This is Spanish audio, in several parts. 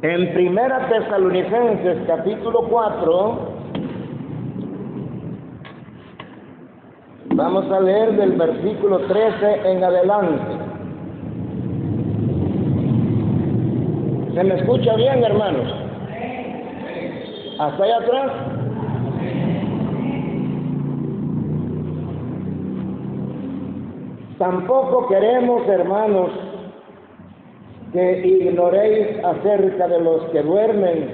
En Primera Tesalonicenses capítulo 4, vamos a leer del versículo 13 en adelante. ¿Se me escucha bien, hermanos? ¿Hasta allá atrás? Tampoco queremos, hermanos, que ignoréis acerca de los que duermen,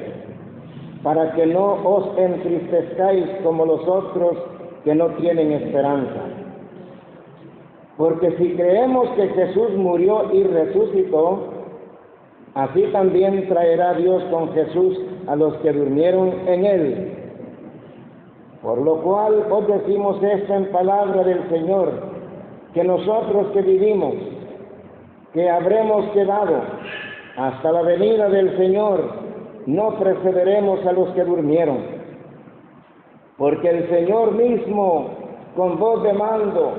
para que no os entristezcáis como los otros que no tienen esperanza. Porque si creemos que Jesús murió y resucitó, así también traerá Dios con Jesús a los que durmieron en él. Por lo cual os decimos esto en palabra del Señor, que nosotros que vivimos, que habremos quedado hasta la venida del Señor, no precederemos a los que durmieron. Porque el Señor mismo, con voz de mando,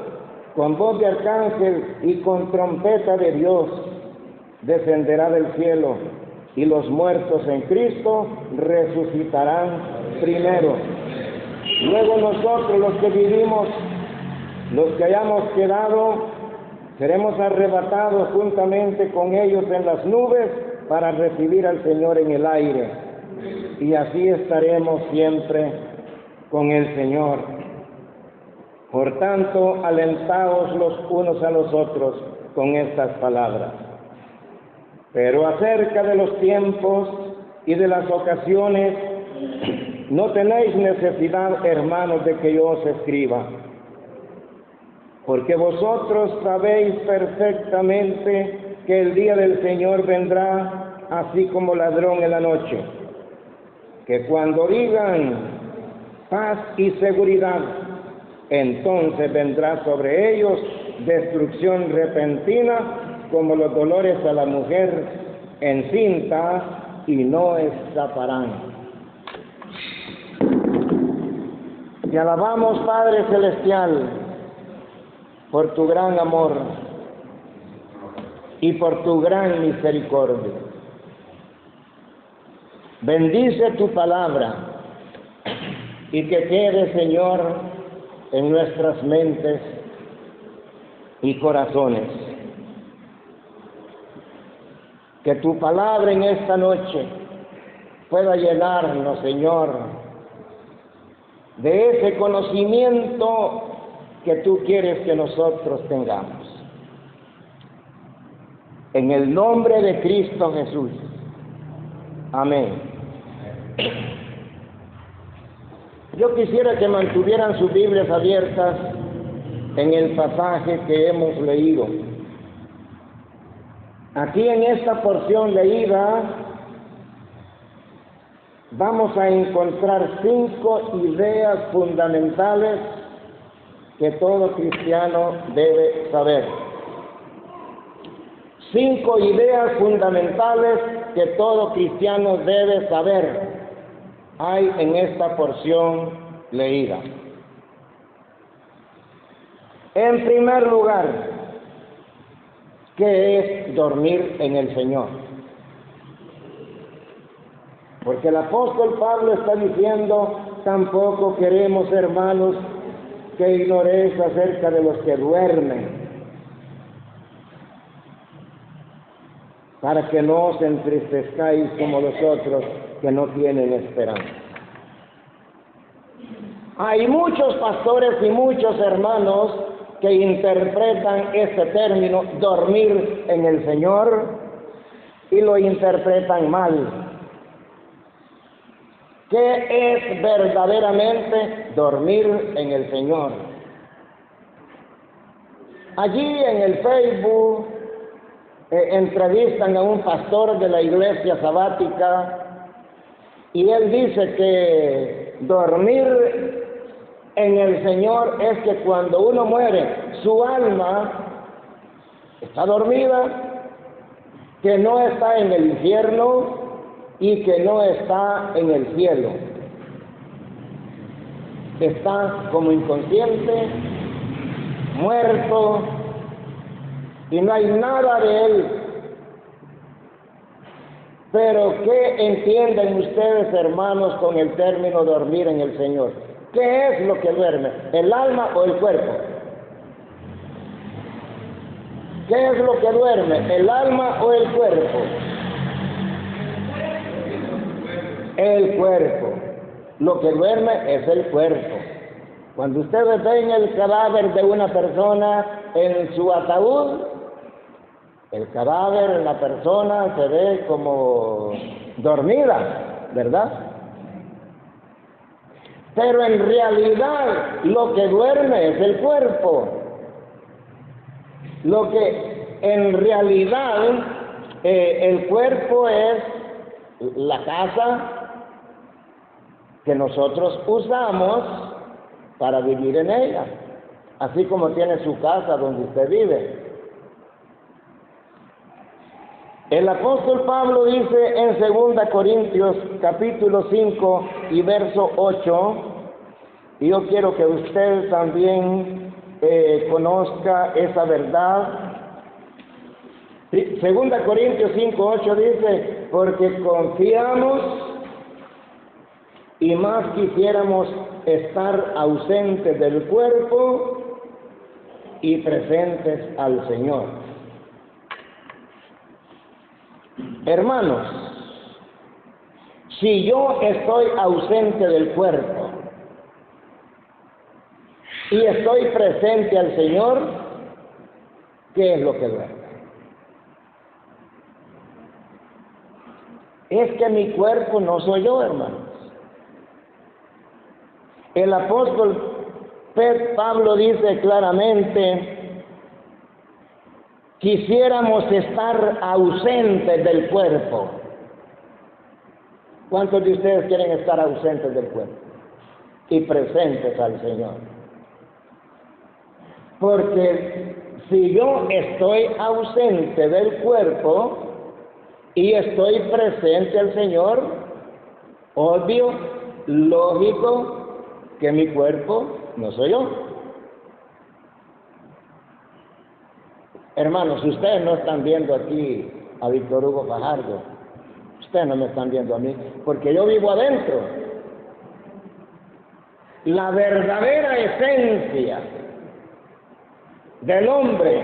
con voz de arcángel y con trompeta de Dios, descenderá del cielo, y los muertos en Cristo resucitarán primero. Luego nosotros, los que vivimos, los que hayamos quedado, seremos arrebatados juntamente con ellos en las nubes para recibir al Señor en el aire. Y así estaremos siempre con el Señor. Por tanto, alentaos los unos a los otros con estas palabras. Pero acerca de los tiempos y de las ocasiones, no tenéis necesidad, hermanos, de que yo os escriba, porque vosotros sabéis perfectamente que el día del Señor vendrá así como ladrón en la noche, que cuando digan paz y seguridad, entonces vendrá sobre ellos destrucción repentina, como los dolores a la mujer encinta, y no escaparán. Te alabamos, Padre Celestial, por tu gran amor y por tu gran misericordia. Bendice tu palabra y que quede, Señor, en nuestras mentes y corazones. Que tu palabra en esta noche pueda llenarnos, Señor, de ese conocimiento que tú quieres que nosotros tengamos. En el nombre de Cristo Jesús. Amén. Yo quisiera que mantuvieran sus Biblias abiertas en el pasaje que hemos leído. Aquí en esta porción leída vamos a encontrar 5 ideas fundamentales que todo cristiano debe saber. 5 ideas fundamentales que todo cristiano debe saber hay en esta porción leída. En primer lugar, ¿qué es dormir en el Señor? Porque el apóstol Pablo está diciendo, tampoco queremos, hermanos, que ignoréis acerca de los que duermen, para que no os entristezcáis como los otros que no tienen esperanza. Hay muchos pastores y muchos hermanos que interpretan este término, dormir en el Señor, y lo interpretan mal. ¿Qué es verdaderamente dormir en el Señor? Allí en el Facebook entrevistan a un pastor de la iglesia sabática y él dice que dormir en el Señor es que cuando uno muere, su alma está dormida, que no está en el infierno y que no está en el cielo. Está como inconsciente, muerto, y no hay nada de él. Pero ¿qué entienden ustedes, hermanos, con el término dormir en el Señor? ¿Qué es lo que duerme? ¿El alma o el cuerpo? ¿Qué es lo que duerme? ¿El alma o el cuerpo? El cuerpo. Lo que duerme es el cuerpo. Cuando ustedes ven el cadáver de una persona en su ataúd, el cadáver, la persona se ve como dormida, ¿verdad? Pero en realidad lo que duerme es el cuerpo. Lo que en realidad el cuerpo es la casa que nosotros usamos para vivir en ella, así como tiene su casa donde usted vive. El apóstol Pablo dice en 2 Corintios capítulo 5 y verso 8, y yo quiero que usted también conozca esa verdad. 2 Corintios 5, 8 dice, porque confiamos y más quisiéramos estar ausentes del cuerpo y presentes al Señor. Hermanos, si yo estoy ausente del cuerpo y estoy presente al Señor, ¿qué es lo que duerme? Es que mi cuerpo no soy yo, hermanos. El apóstol Pablo dice claramente, quisiéramos estar ausentes del cuerpo. ¿Cuántos de ustedes quieren estar ausentes del cuerpo y presentes al Señor? Porque si yo estoy ausente del cuerpo y estoy presente al Señor, obvio, lógico, que mi cuerpo no soy yo. Hermanos, ustedes no están viendo aquí a Víctor Hugo Fajardo, ustedes no me están viendo a mí, porque yo vivo adentro. La verdadera esencia del hombre,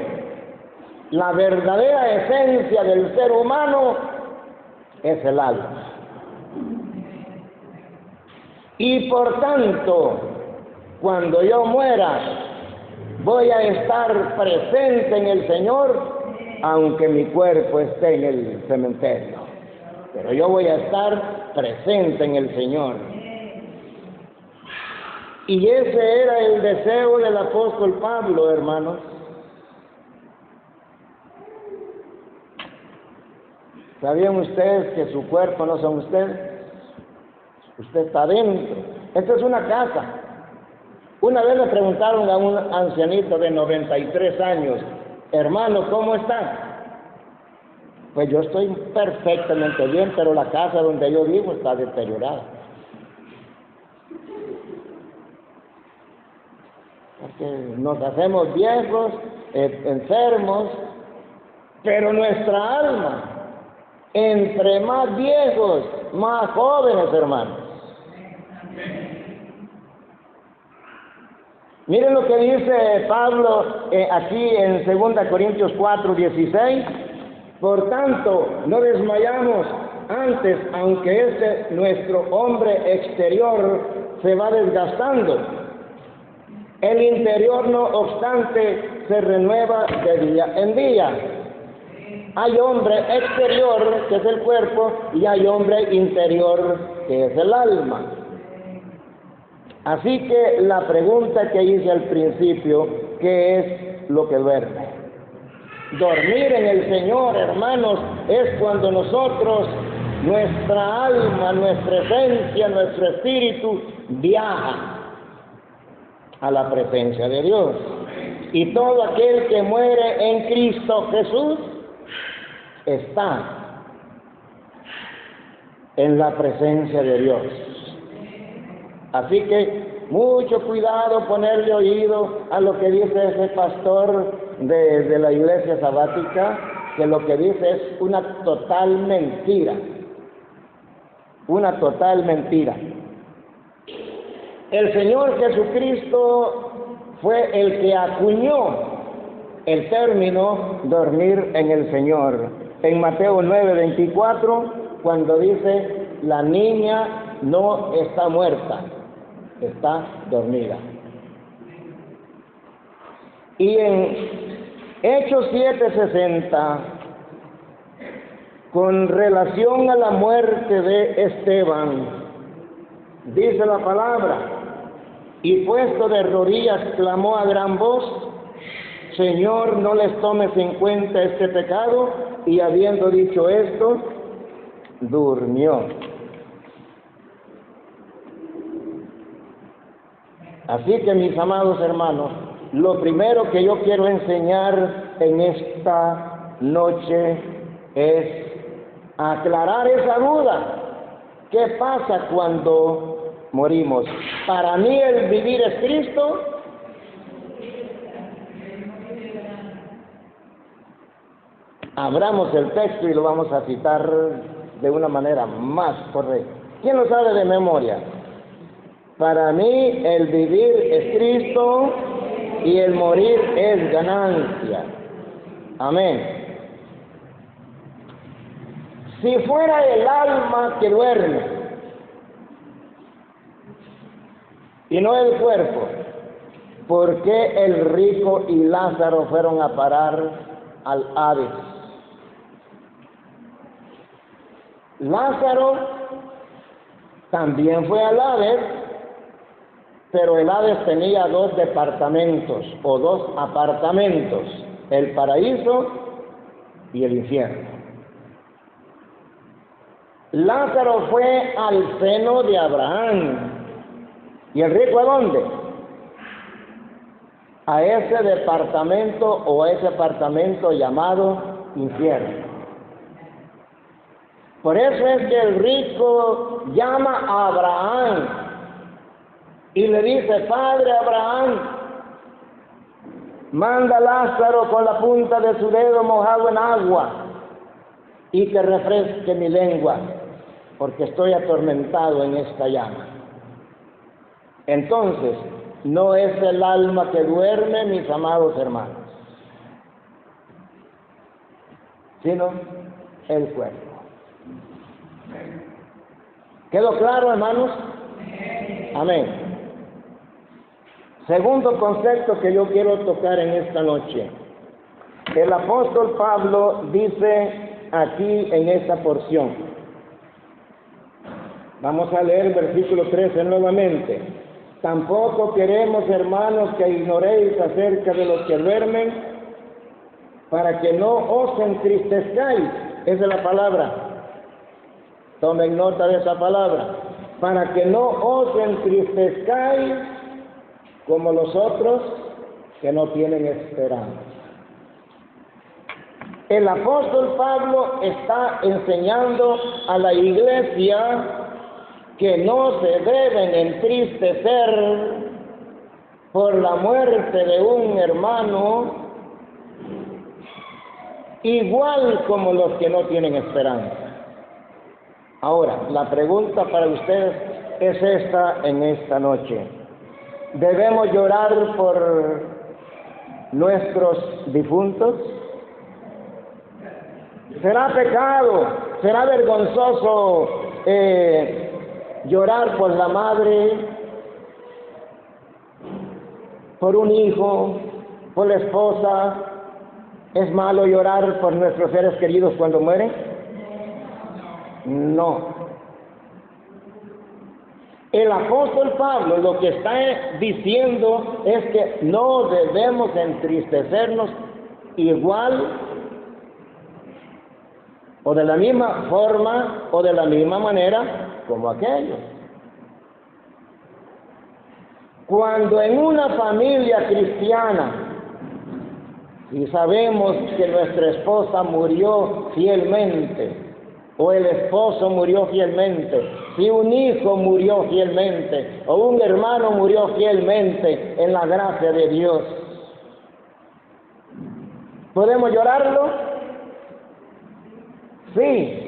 la verdadera esencia del ser humano es el alma. Y por tanto, cuando yo muera, voy a estar presente en el Señor, aunque mi cuerpo esté en el cementerio. Pero yo voy a estar presente en el Señor. Y ese era el deseo del apóstol Pablo, hermanos. ¿Sabían ustedes que su cuerpo no son ustedes? Usted está dentro. Esta es una casa. Una vez le preguntaron a un ancianito de 93 años, hermano, ¿cómo está? Pues yo estoy perfectamente bien, pero la casa donde yo vivo está deteriorada. Porque nos hacemos viejos, enfermos, pero nuestra alma, entre más viejos, más jóvenes, hermanos. Miren lo que dice Pablo aquí en 2 Corintios 4, 16. Por tanto, no desmayamos antes, aunque nuestro hombre exterior se va desgastando. El interior, no obstante, se renueva de día en día. Hay hombre exterior, que es el cuerpo, y hay hombre interior, que es el alma. Así que la pregunta que hice al principio, ¿qué es lo que duerme? Dormir en el Señor, hermanos, es cuando nosotros, nuestra alma, nuestra esencia, nuestro espíritu, viaja a la presencia de Dios. Y todo aquel que muere en Cristo Jesús está en la presencia de Dios. Así que mucho cuidado, ponerle oído a lo que dice ese pastor de la iglesia sabática, que lo que dice es una total mentira. una total mentira. El Señor Jesucristo fue el que acuñó el término dormir en el Señor. En Mateo 9:24, cuando dice, la niña no está muerta, está dormida. Y en Hechos 7:60, con relación a la muerte de Esteban, dice la palabra, y puesto de rodillas clamó a gran voz, Señor, no les tomes en cuenta este pecado, y habiendo dicho esto, durmió. Así que, mis amados hermanos, lo primero que yo quiero enseñar en esta noche es aclarar esa duda. ¿Qué pasa cuando morimos? Para mí el vivir es Cristo. Abramos el texto y lo vamos a citar de una manera más correcta. ¿Quién lo sabe de memoria? Para mí el vivir es Cristo y el morir es ganancia. Amén. Si fuera el alma que duerme y no el cuerpo, ¿por qué el rico y Lázaro fueron a parar al Hades? Lázaro también fue al Hades, pero el Hades tenía dos departamentos o dos apartamentos, el paraíso y el infierno. Lázaro fue al seno de Abraham. ¿Y el rico a dónde? A ese departamento o a ese apartamento llamado infierno. Por eso es que el rico llama a Abraham y le dice, Padre Abraham, manda a Lázaro con la punta de su dedo mojado en agua y que refresque mi lengua, porque estoy atormentado en esta llama. Entonces, no es el alma que duerme, mis amados hermanos, sino el cuerpo. ¿Quedó claro, hermanos? Amén. Segundo concepto que yo quiero tocar en esta noche. El apóstol Pablo dice aquí en esta porción. Vamos a leer el versículo 13 nuevamente. Tampoco queremos, hermanos, que ignoréis acerca de los que duermen, para que no os entristezcáis. Esa es la palabra. Tomen nota de esa palabra. Para que no os entristezcáis como los otros que no tienen esperanza. El apóstol Pablo está enseñando a la iglesia que no se deben entristecer por la muerte de un hermano, igual como los que no tienen esperanza. Ahora, la pregunta para ustedes es esta en esta noche. ¿Debemos llorar por nuestros difuntos? ¿Será pecado? ¿Será vergonzoso llorar por la madre, por un hijo, por la esposa? ¿Es malo llorar por nuestros seres queridos cuando mueren? No. El apóstol Pablo lo que está diciendo es que no debemos entristecernos igual o de la misma forma o de la misma manera como aquellos. Cuando en una familia cristiana, y sabemos que nuestra esposa murió fielmente, o el esposo murió fielmente, si un hijo murió fielmente, o un hermano murió fielmente en la gracia de Dios, ¿podemos llorarlo? Sí.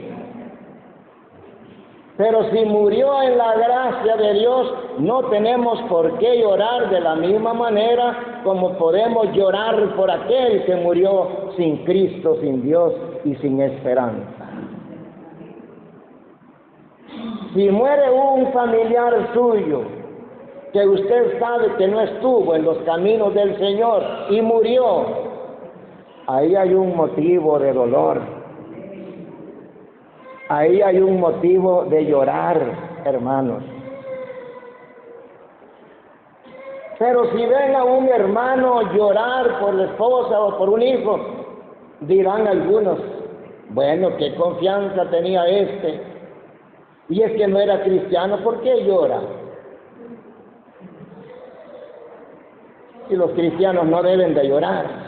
Pero si murió en la gracia de Dios, no tenemos por qué llorar de la misma manera como podemos llorar por aquel que murió sin Cristo, sin Dios y sin esperanza. Si muere un familiar suyo, que usted sabe que no estuvo en los caminos del Señor y murió, ahí hay un motivo de dolor. Ahí hay un motivo de llorar, hermanos. Pero si ven a un hermano llorar por la esposa o por un hijo, dirán algunos, bueno, qué confianza tenía este. Y es que no era cristiano, ¿por qué llora? Y los cristianos no deben de llorar.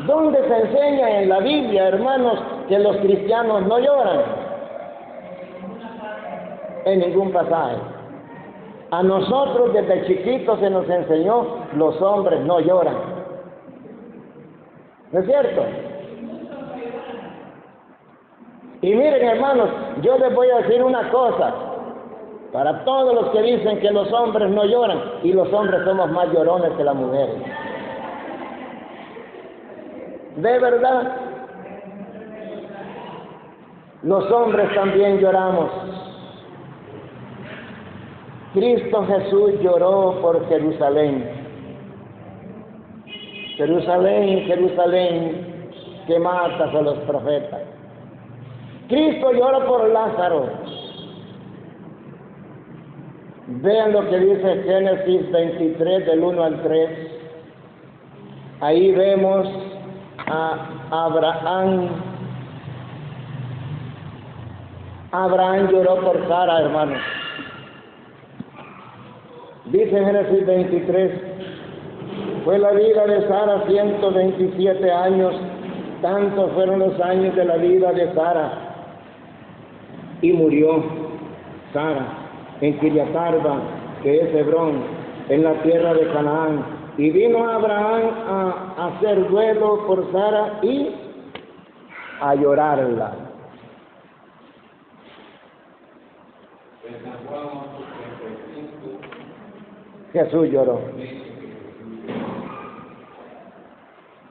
¿Dónde se enseña en la Biblia, hermanos, que los cristianos no lloran? En ningún pasaje. A nosotros desde chiquitos se nos enseñó, los hombres no lloran. ¿No es cierto? Y miren, hermanos, yo les voy a decir una cosa, para todos los que dicen que los hombres no lloran, y los hombres somos más llorones que las mujeres. De verdad, los hombres también lloramos. Cristo Jesús lloró por Jerusalén. Jerusalén, Jerusalén, que matas a los profetas. Cristo llora por Lázaro. Vean lo que dice Génesis 23, del 1 al 3. Ahí vemos a Abraham. Abraham lloró por Sara, hermanos. Dice Génesis 23, fue la vida de Sara 127 años, tantos fueron los años de la vida de Sara. Y murió Sara en Kiriat Arba, que es Hebrón, en la tierra de Canaán. Y vino Abraham a hacer duelo por Sara y a llorarla. Jesús lloró.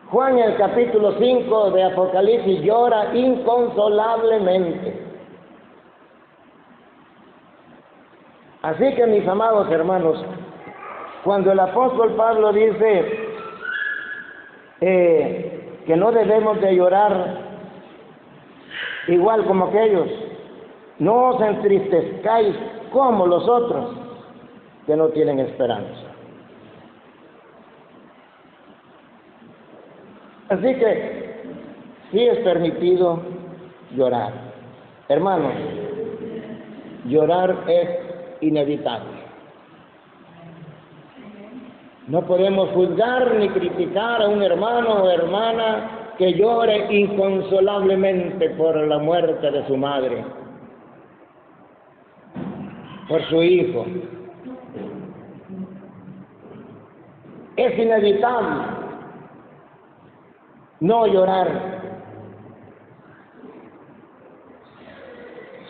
Juan, en el capítulo 5 de Apocalipsis, llora inconsolablemente. Así que, mis amados hermanos, cuando el apóstol Pablo dice que no debemos de llorar igual como aquellos, no os entristezcáis como los otros que no tienen esperanza. Así que sí es permitido llorar. Hermanos, llorar es inevitable. No podemos juzgar ni criticar a un hermano o hermana que llore inconsolablemente por la muerte de su madre, por su hijo. Es inevitable no llorar.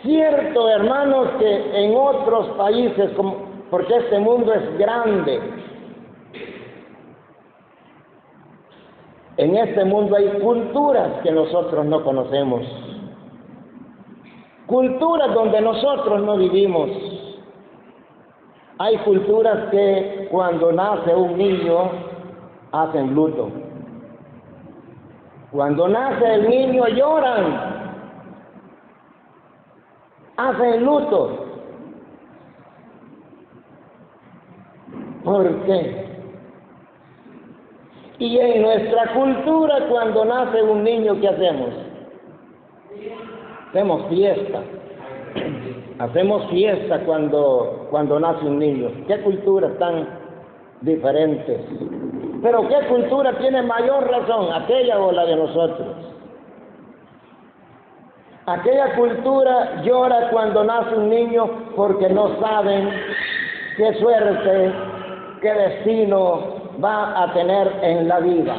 Cierto, hermanos, que en otros países, porque este mundo es grande, en este mundo hay culturas que nosotros no conocemos, culturas donde nosotros no vivimos. Hay culturas que cuando nace un niño hacen luto. Cuando nace el niño lloran, hacen luto. ¿Por qué? Y en nuestra cultura, cuando nace un niño, ¿qué hacemos? Hacemos fiesta. Hacemos fiesta cuando nace un niño. ¿Qué culturas tan diferentes? Pero ¿qué cultura tiene mayor razón, aquella o la de nosotros? Aquella cultura llora cuando nace un niño porque no saben qué suerte, qué destino va a tener en la vida,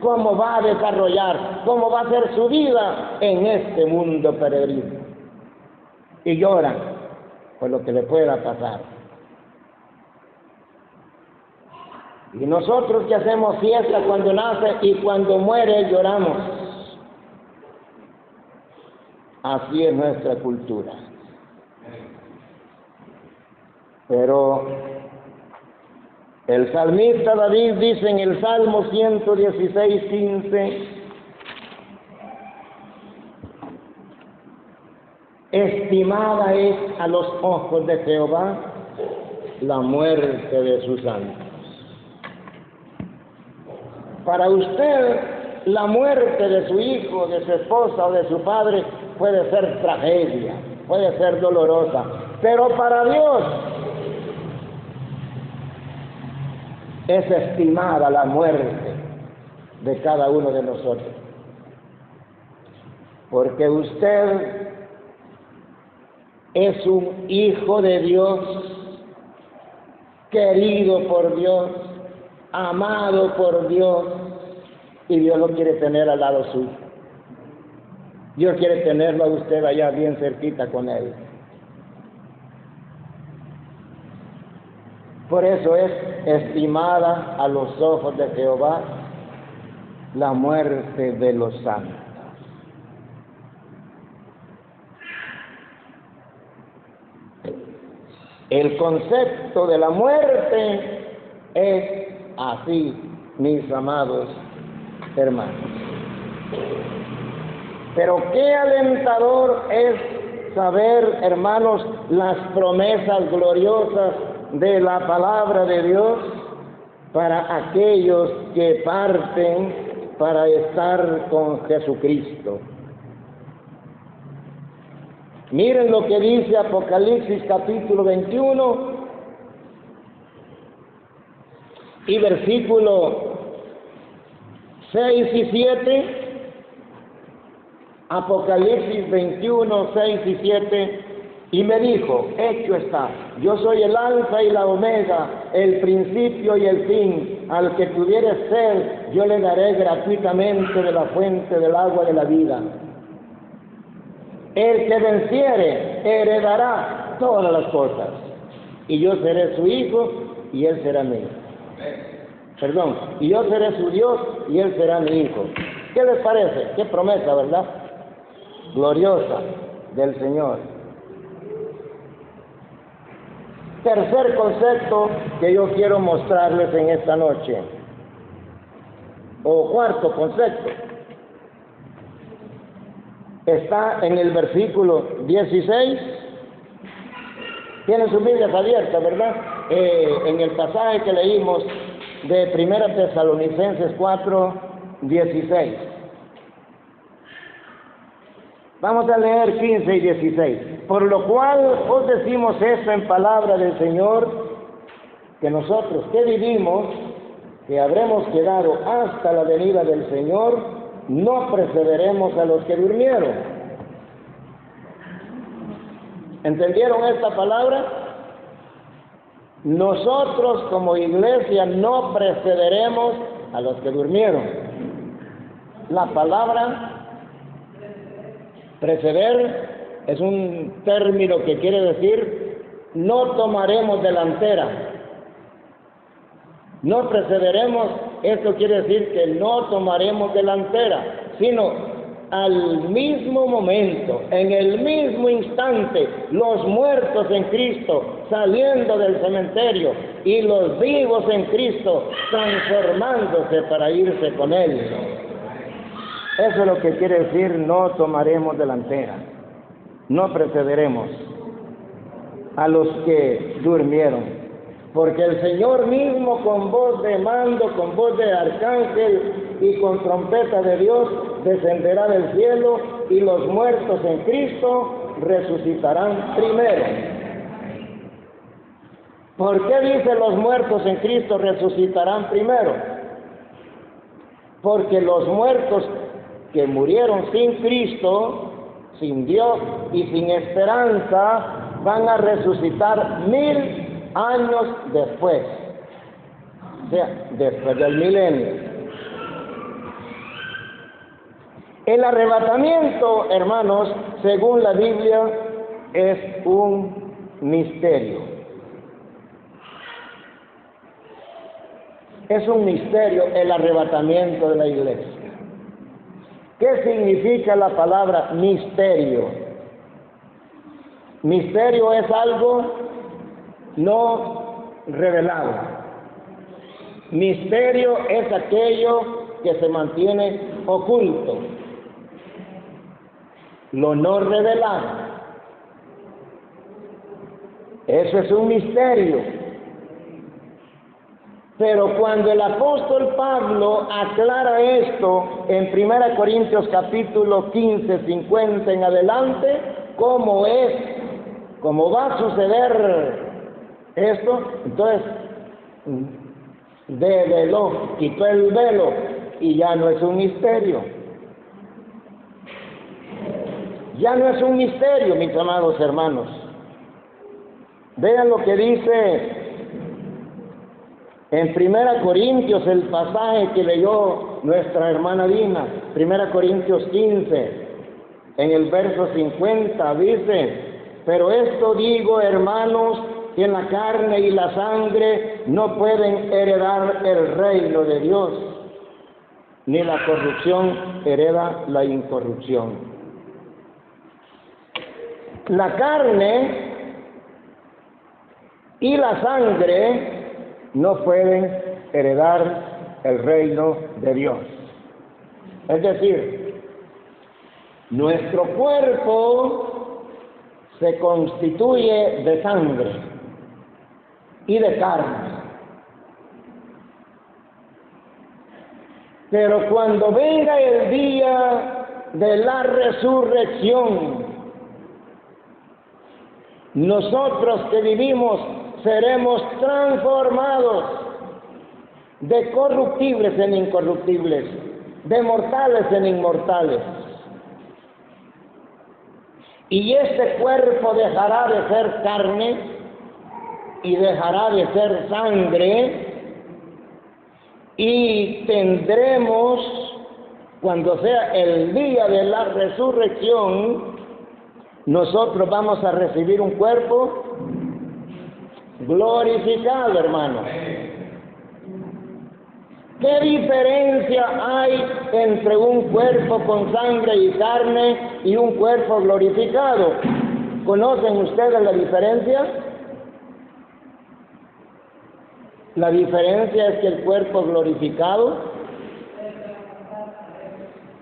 cómo va a desarrollar, cómo va a ser su vida en este mundo peregrino. y lloran por lo que le pueda pasar. Y nosotros que hacemos fiesta cuando nace y cuando muere lloramos. Así es nuestra cultura. Pero el salmista David dice en el Salmo 116:15: estimada es a los ojos de Jehová la muerte de sus santos. Para usted, la muerte de su hijo, de su esposa o de su padre puede ser tragedia, puede ser dolorosa, pero para Dios es estimada la muerte de cada uno de nosotros. Porque usted es un hijo de Dios, querido por Dios, amado por Dios, y Dios lo quiere tener al lado suyo. Dios quiere tenerlo a usted allá bien cerquita con Él. Por eso es estimada a los ojos de Jehová la muerte de los santos. El concepto de la muerte es así, mis amados hermanos. Pero qué alentador es saber, hermanos, las promesas gloriosas de la palabra de Dios para aquellos que parten para estar con Jesucristo. Miren lo que dice Apocalipsis capítulo 21 y versículo 6 y 7. Apocalipsis 21, 6 y 7. Y me dijo: hecho está, yo soy el alfa y la omega, el principio y el fin. Al que tuviere sed, yo le daré gratuitamente de la fuente del agua de la vida. El que venciere heredará todas las cosas, y yo seré su hijo y él será mi hijo. Y yo seré su Dios y él será mi hijo. ¿Qué les parece? Qué promesa, ¿verdad? Gloriosa del Señor. Tercer concepto que yo quiero mostrarles en esta noche, o cuarto concepto, está en el versículo 16. Tienen sus Biblias abiertas, ¿verdad? En el pasaje que leímos de 1 Tesalonicenses 4, 16. Vamos a leer 15 y 16. Por lo cual os decimos esto en palabra del Señor, que nosotros que vivimos, que habremos quedado hasta la venida del Señor, no precederemos a los que durmieron. ¿Entendieron esta palabra? Nosotros como iglesia no precederemos a los que durmieron. La palabra preceder es un término que quiere decir no tomaremos delantera. No precederemos, esto quiere decir que no tomaremos delantera, sino al mismo momento, en el mismo instante, los muertos en Cristo saliendo del cementerio y los vivos en Cristo transformándose para irse con Él. Eso es lo que quiere decir no tomaremos delantera, no precederemos a los que durmieron. Porque el Señor mismo con voz de mando, con voz de arcángel y con trompeta de Dios descenderá del cielo y los muertos en Cristo resucitarán primero. ¿Por qué dice los muertos en Cristo resucitarán primero? Porque los muertos que murieron sin Cristo, sin Dios y sin esperanza, van a resucitar 1000 años después, o sea, después del milenio. El arrebatamiento, hermanos, según la Biblia, es un misterio. Es un misterio el arrebatamiento de la iglesia. ¿Qué significa la palabra misterio? Misterio es algo no revelado. Misterio es aquello que se mantiene oculto, lo no revelado. Eso es un misterio. Pero cuando el apóstol Pablo aclara esto en 1 Corintios capítulo 15, 50 en adelante, cómo va a suceder esto, entonces develó, quitó el velo y ya no es un misterio. Ya no es un misterio, mis amados hermanos. Vean lo que dice en 1 Corintios, el pasaje que leyó nuestra hermana Dina, 1 Corintios 15, en el verso 50, dice: pero esto digo, hermanos, que la carne y la sangre no pueden heredar el reino de Dios, ni la corrupción hereda la incorrupción. La carne y la sangre no pueden heredar el reino de Dios. Es decir, nuestro cuerpo se constituye de sangre y de carne. Pero cuando venga el día de la resurrección, nosotros que vivimos seremos transformados de corruptibles en incorruptibles, de mortales en inmortales. Y este cuerpo dejará de ser carne y dejará de ser sangre, y tendremos, cuando sea el día de la resurrección, nosotros vamos a recibir un cuerpo glorificado, hermano. ¿Qué diferencia hay entre un cuerpo con sangre y carne y un cuerpo glorificado? ¿Conocen ustedes la diferencia? La diferencia es que el cuerpo glorificado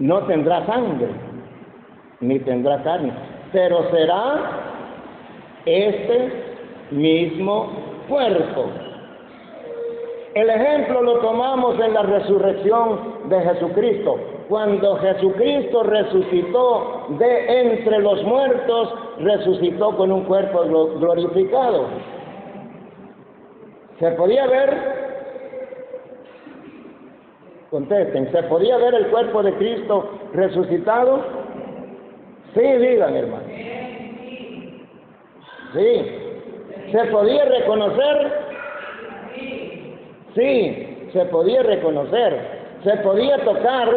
no tendrá sangre, ni tendrá carne, pero será este mismo cuerpo. El ejemplo lo tomamos en la resurrección de Jesucristo. Cuando Jesucristo resucitó de entre los muertos, resucitó con un cuerpo glorificado. ¿Se podía ver? Contesten, ¿se podía ver el cuerpo de Cristo resucitado? Sí, digan, hermano. Sí. ¿Se podía reconocer? Sí, se podía reconocer. ¿Se podía tocar?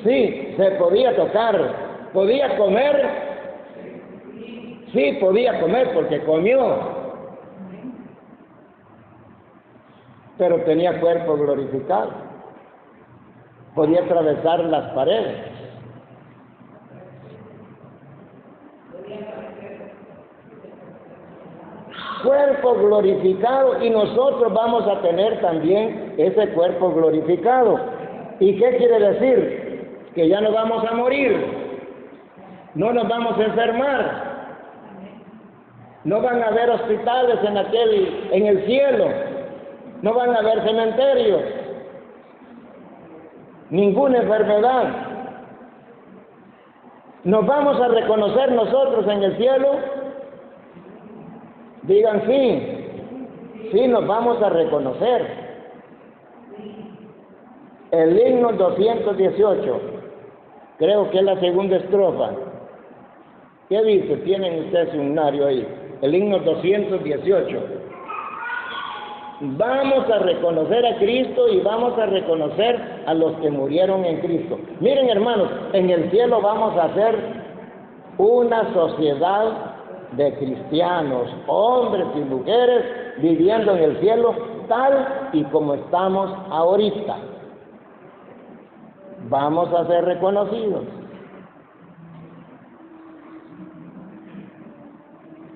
Sí, se podía tocar. ¿Podía comer? Sí, podía comer porque comió. Pero tenía cuerpo glorificado. Podía atravesar las paredes. Cuerpo glorificado, y nosotros vamos a tener también ese cuerpo glorificado. ¿Y qué quiere decir? Que ya no vamos a morir, no nos vamos a enfermar, no van a haber hospitales en el cielo, no van a haber cementerios, ninguna enfermedad. ¿Nos vamos a reconocer nosotros en el cielo? Digan sí, nos vamos a reconocer. El himno 218, creo que es la segunda estrofa. ¿Qué dice? Tienen ustedes su himnario ahí. El himno 218. Vamos a reconocer a Cristo y vamos a reconocer a los que murieron en Cristo. Miren, hermanos, en el cielo vamos a ser una sociedad de cristianos, hombres y mujeres, viviendo en el cielo tal y como estamos ahorita. Vamos a ser reconocidos.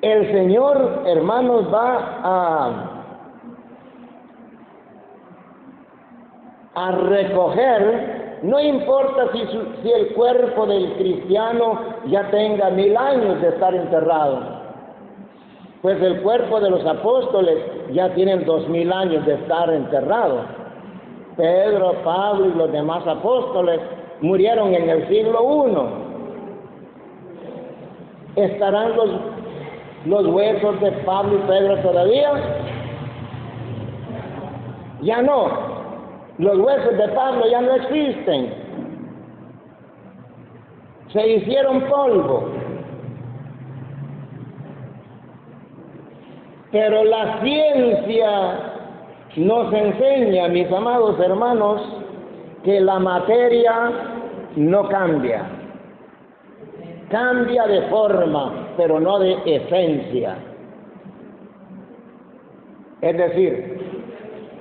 El Señor, hermanos, va a recoger, no importa si el cuerpo del cristiano ya tenga 1000 años de estar enterrado, pues el cuerpo de los apóstoles ya tienen 2000 años de estar enterrados. Pedro, Pablo y los demás apóstoles murieron en el siglo I. ¿Estarán los huesos de Pablo y Pedro todavía? Ya no. Los huesos de Pablo ya no existen. Se hicieron polvo. Pero la ciencia nos enseña, mis amados hermanos, que la materia no cambia. Cambia de forma, pero no de esencia. Es decir,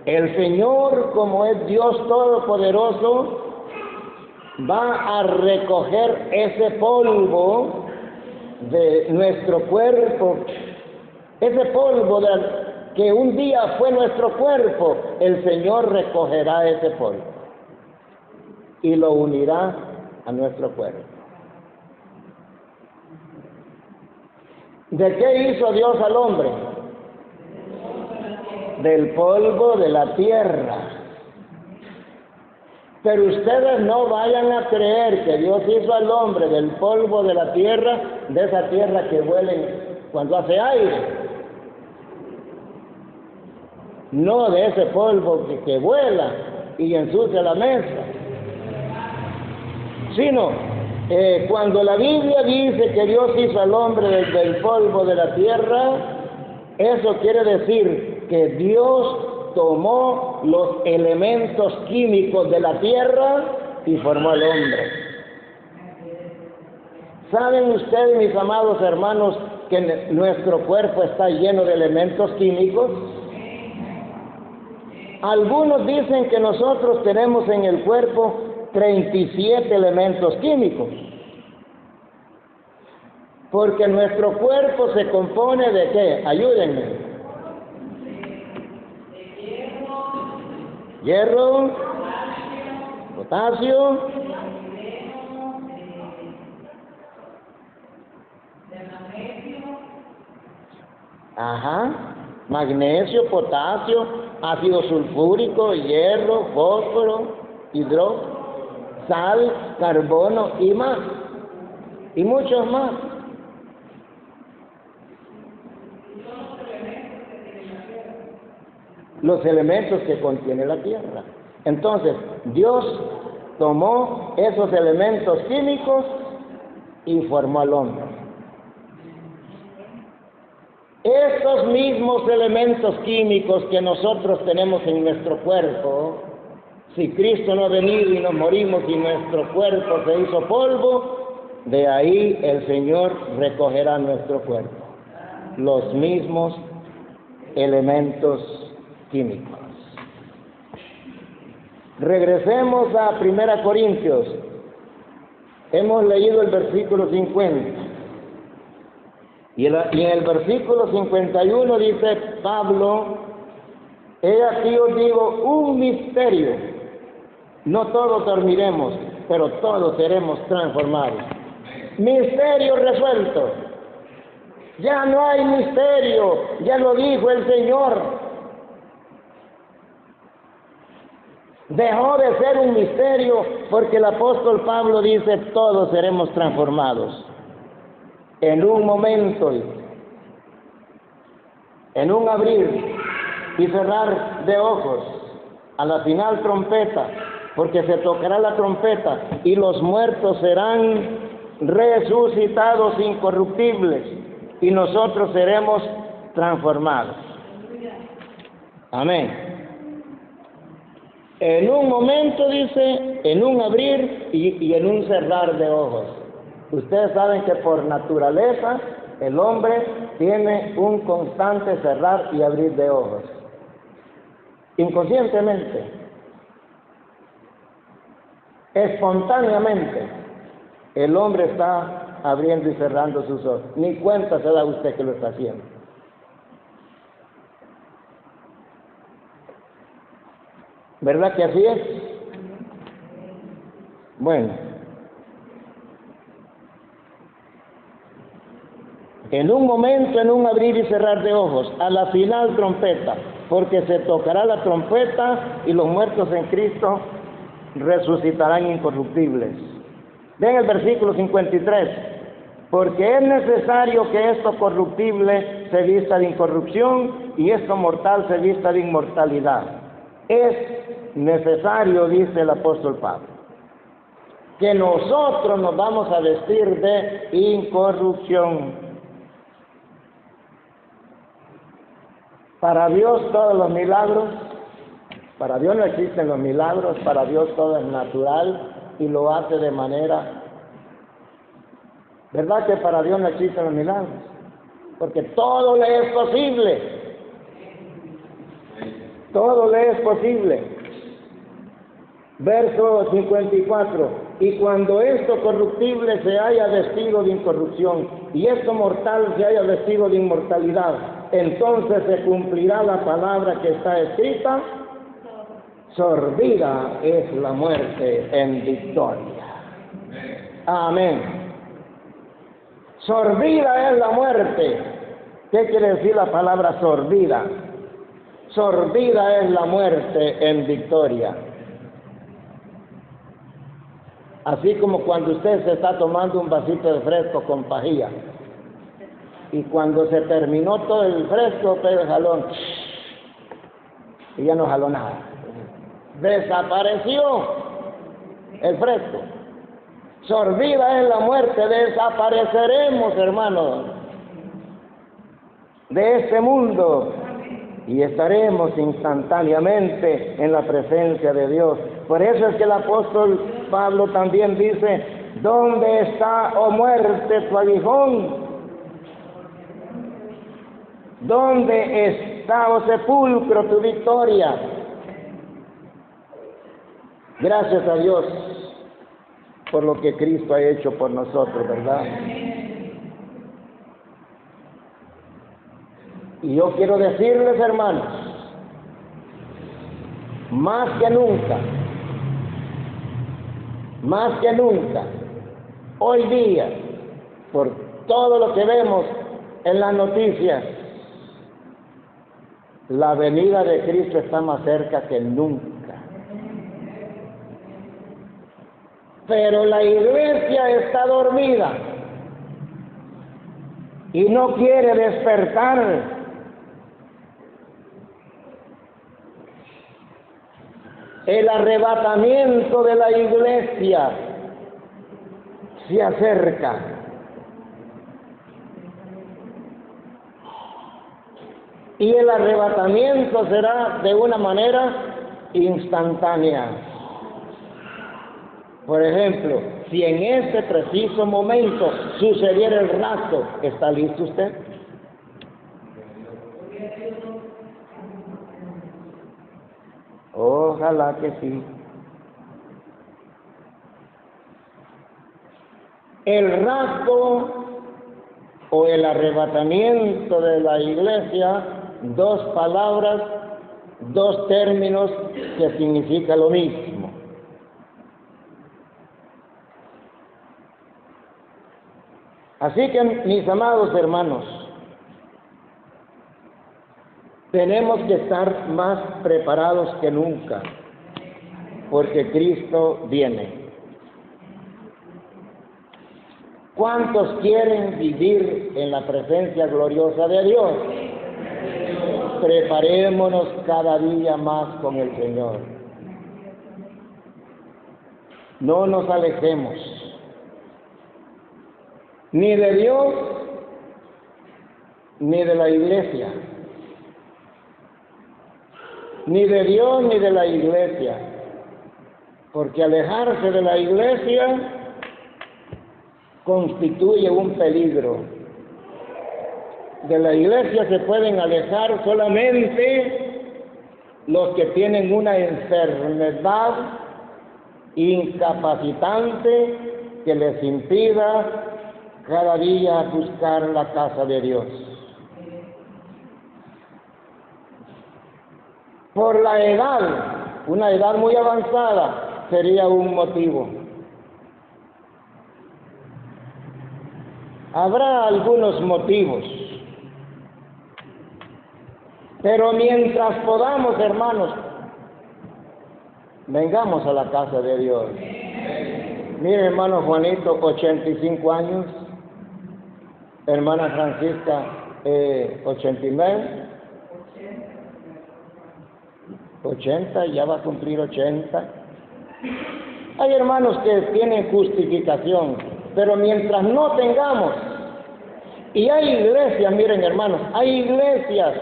el Señor, como es Dios Todopoderoso, va a recoger ese polvo de nuestro cuerpo, ese polvo que un día fue nuestro cuerpo. El Señor recogerá ese polvo y lo unirá a nuestro cuerpo. ¿De qué hizo Dios al hombre? Del polvo de la tierra. Pero ustedes no vayan a creer que Dios hizo al hombre del polvo de la tierra, de esa tierra que huele cuando hace aire. No de ese polvo que vuela y ensucia la mesa. Sino, cuando la Biblia dice que Dios hizo al hombre del polvo de la tierra, eso quiere decir que Dios tomó los elementos químicos de la tierra y formó al hombre. ¿Saben ustedes, mis amados hermanos, que nuestro cuerpo está lleno de elementos químicos? Algunos dicen que nosotros tenemos en el cuerpo 37 elementos químicos, porque nuestro cuerpo se compone ¿de qué? Ayúdenme. Hierro, potasio, magnesio, potasio, ácido sulfúrico, hierro, fósforo, hidrógeno, sal, carbono y más, y muchos más. Los elementos que contiene la tierra. Entonces, Dios tomó esos elementos químicos y formó al hombre. Estos mismos elementos químicos que nosotros tenemos en nuestro cuerpo, si Cristo no ha venido y nos morimos y nuestro cuerpo se hizo polvo, de ahí el Señor recogerá nuestro cuerpo. Los mismos elementos químicos. Regresemos a 1 Corintios. Hemos leído el versículo 50. Y en el versículo 51 dice Pablo: he aquí os digo un misterio. No todos dormiremos, pero todos seremos transformados. Misterio resuelto. Ya no hay misterio, ya lo dijo el Señor. Dejó de ser un misterio porque el apóstol Pablo dice: todos seremos transformados. En un momento, en un abrir y cerrar de ojos, a la final trompeta, porque se tocará la trompeta y los muertos serán resucitados incorruptibles y nosotros seremos transformados. Amén. En un momento, dice, en un abrir y en un cerrar de ojos. Ustedes saben que por naturaleza el hombre tiene un constante cerrar y abrir de ojos. Inconscientemente, espontáneamente, el hombre está abriendo y cerrando sus ojos. Ni cuenta se da usted que lo está haciendo. ¿Verdad que así es? Bueno, en un momento, en un abrir y cerrar de ojos, a la final trompeta, porque se tocará la trompeta y los muertos en Cristo resucitarán incorruptibles. Ven el versículo 53. Porque es necesario que esto corruptible se vista de incorrupción y esto mortal se vista de inmortalidad. Es necesario, dice el apóstol Pablo, que nosotros nos vamos a vestir de incorrupción. Para Dios todos los milagros, para Dios no existen los milagros, para Dios todo es natural y lo hace de manera... ¿Verdad que para Dios no existen los milagros? Porque todo le es posible. Todo le es posible. Verso 54. Y cuando esto corruptible se haya vestido de incorrupción y esto mortal se haya vestido de inmortalidad, entonces se cumplirá la palabra que está escrita: sorbida es la muerte en victoria. Amén. Sorbida es la muerte. ¿Qué quiere decir la palabra sorbida? Sorbida es la muerte en victoria. Así como cuando usted se está tomando un vasito de fresco con pajilla y cuando se terminó todo el fresco, pega el jalón y ya no jaló nada. Desapareció el fresco. Sorbida es la muerte, desapareceremos, hermanos, de este mundo y estaremos instantáneamente en la presencia de Dios. Por eso es que el apóstol Pablo también dice: ¿dónde está, oh muerte, tu aguijón? ¿Dónde está, oh sepulcro, tu victoria? Gracias a Dios por lo que Cristo ha hecho por nosotros, ¿verdad? Y yo quiero decirles, hermanos, más que nunca, hoy día, por todo lo que vemos en las noticias, la venida de Cristo está más cerca que nunca. Pero la iglesia está dormida y no quiere despertar. El arrebatamiento de la iglesia se acerca. Y el arrebatamiento será de una manera instantánea. Por ejemplo, si en este preciso momento sucediera el rapto, ¿está listo usted? Ojalá que sí. El rapto o el arrebatamiento de la iglesia, dos palabras, dos términos que significan lo mismo. Así que, mis amados hermanos, tenemos que estar más preparados que nunca, porque Cristo viene. ¿Cuántos quieren vivir en la presencia gloriosa de Dios? Preparémonos cada día más con el Señor. No nos alejemos ni de Dios ni de la iglesia, ni de Dios ni de la iglesia, porque alejarse de la iglesia constituye un peligro. De la iglesia se pueden alejar solamente los que tienen una enfermedad incapacitante que les impida cada día buscar la casa de Dios. Por la edad, una edad muy avanzada, sería un motivo. Habrá algunos motivos, pero mientras podamos, hermanos, vengamos a la casa de Dios. Mire, hermano Juanito, 85 años, hermana Francisca, 89, 80, ya va a cumplir 80. Hay hermanos que tienen justificación, pero mientras no tengamos, y hay iglesias, miren hermanos, hay iglesias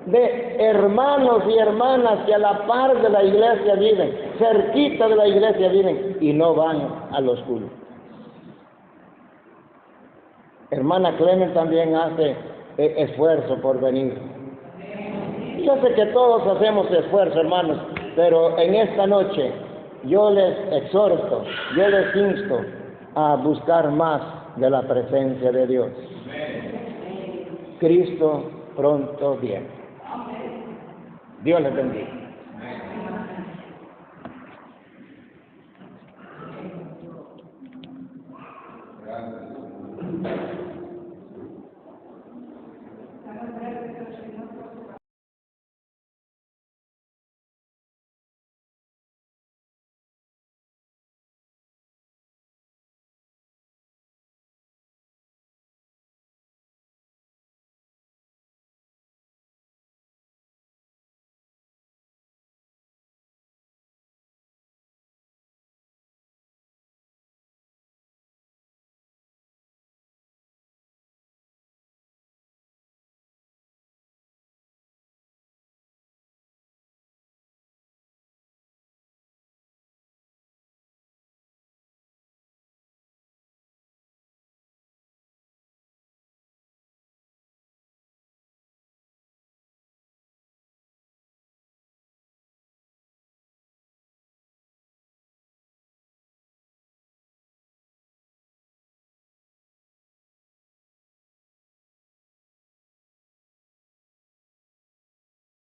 de hermanos y hermanas que a la par de la iglesia viven, cerquita de la iglesia viven, y no van a los cultos. Hermana Clemen también hace esfuerzo por venir. Yo sé que todos hacemos esfuerzo, hermanos, pero en esta noche yo les exhorto, yo les insto a buscar más de la presencia de Dios. Cristo pronto viene. Dios les bendiga.